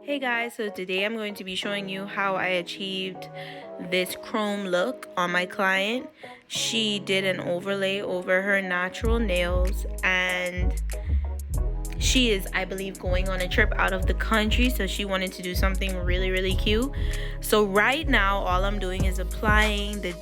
Hey guys, so today I'm going to be showing you how I achieved this chrome look on my client. She did an overlay over her natural nails and she is, I believe, going on a trip out of the country, so she wanted to do something really cute. So right now all I'm doing is applying the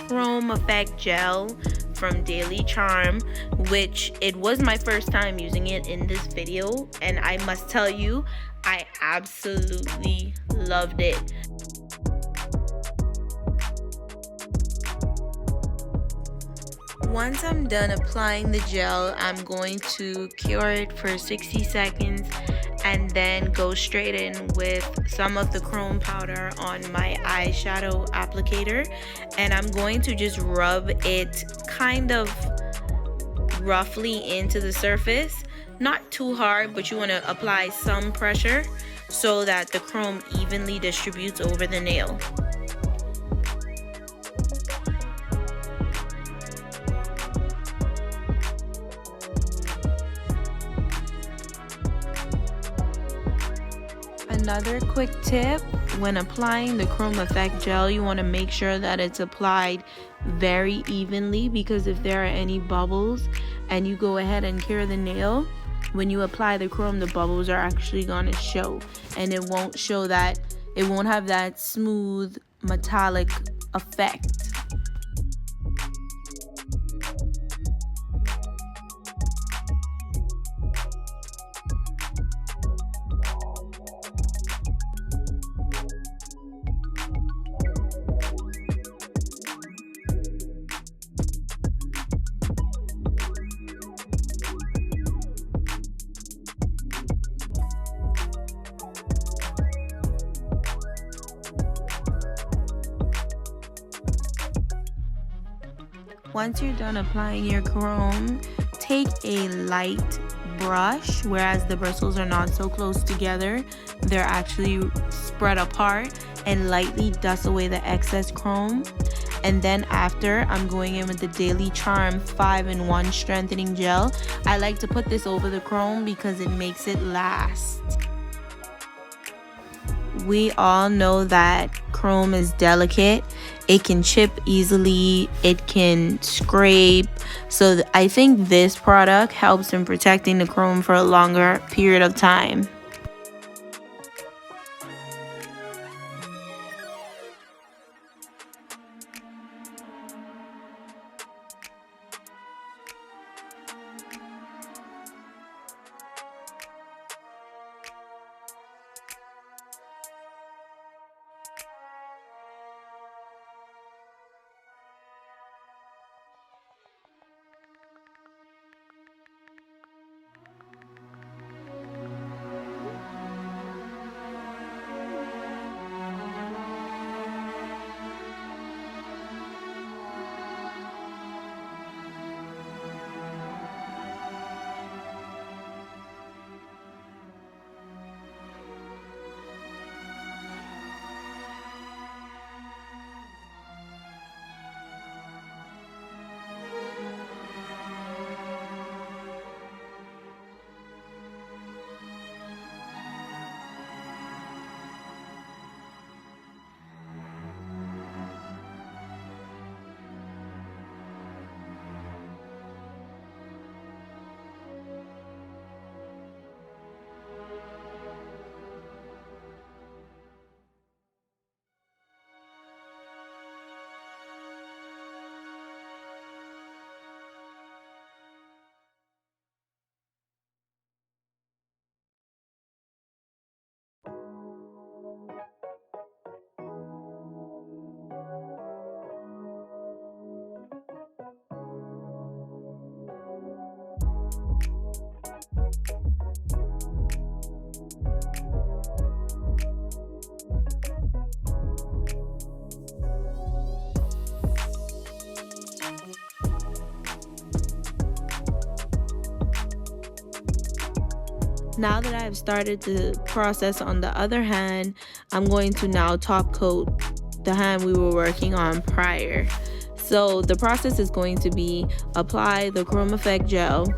chrome effect gel from Charme, which it was my first time using it in this video, and I must tell you, I absolutely loved it. Once I'm done applying the gel, I'm going to cure it for 60 seconds and then go straight in with some of the chrome powder on my eyeshadow applicator, and I'm going to just rub it kind of roughly into the surface, not too hard, but you want to apply some pressure so that the chrome evenly distributes over the nail. Another quick tip, when applying the chrome effect gel, you want to make sure that it's applied very evenly, because if there are any bubbles and you go ahead and cure the nail, when you apply the chrome, the bubbles are actually going to show, and it won't show that, it won't have that smooth metallic effect. Once you're done applying your chrome, take a light brush, whereas the bristles are not so close together, they're actually spread apart, and lightly dust away the excess chrome. And then after, I'm going in with the Charme 5-in-1 strengthening gel. I like to put this over the chrome because it makes it last. We all know that chrome is delicate. It can chip easily, it can scrape, so I think this product helps in protecting the chrome for a longer period of time. Now that I've started the process on the other hand, I'm going to now top coat the hand we were working on prior. So the process is going to be apply the chrome effect gel,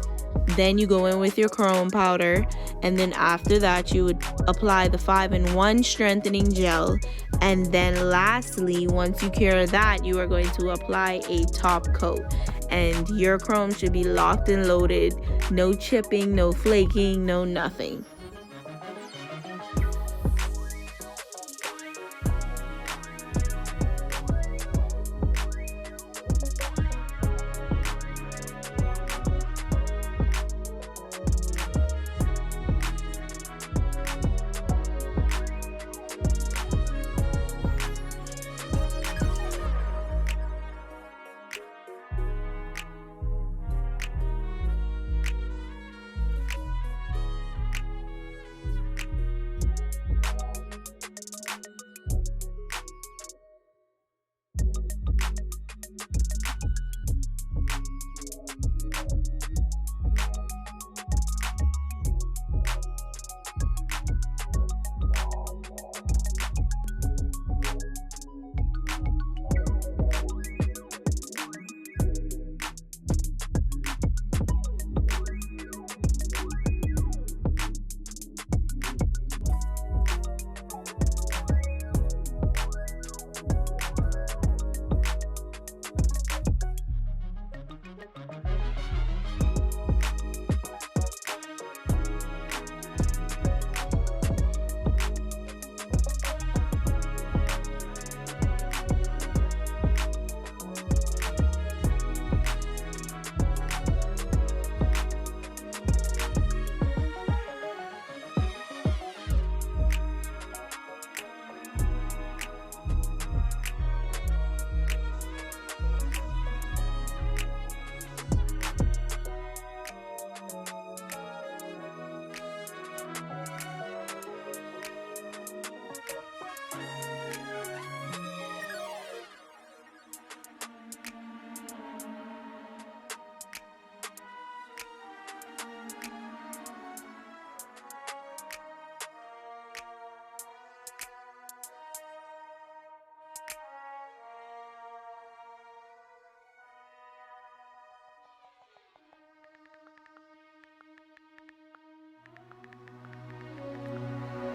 Then you go in with your chrome powder, and then after that you would apply the 5-in-1 strengthening gel, and then lastly, once you cure that, you are going to apply a top coat, and your chrome should be locked and loaded. No chipping, no flaking, no nothing.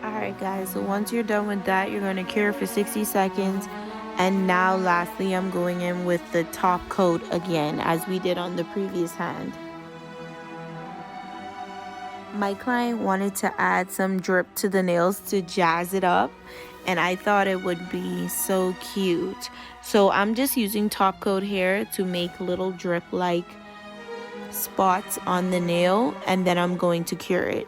Alright guys, so once you're done with that, you're going to cure for 60 seconds. And now lastly, I'm going in with the top coat again, as we did on the previous hand. My client wanted to add some drip to the nails to jazz it up, and I thought it would be so cute. So I'm just using top coat here to make little drip like spots on the nail, and then I'm going to cure it.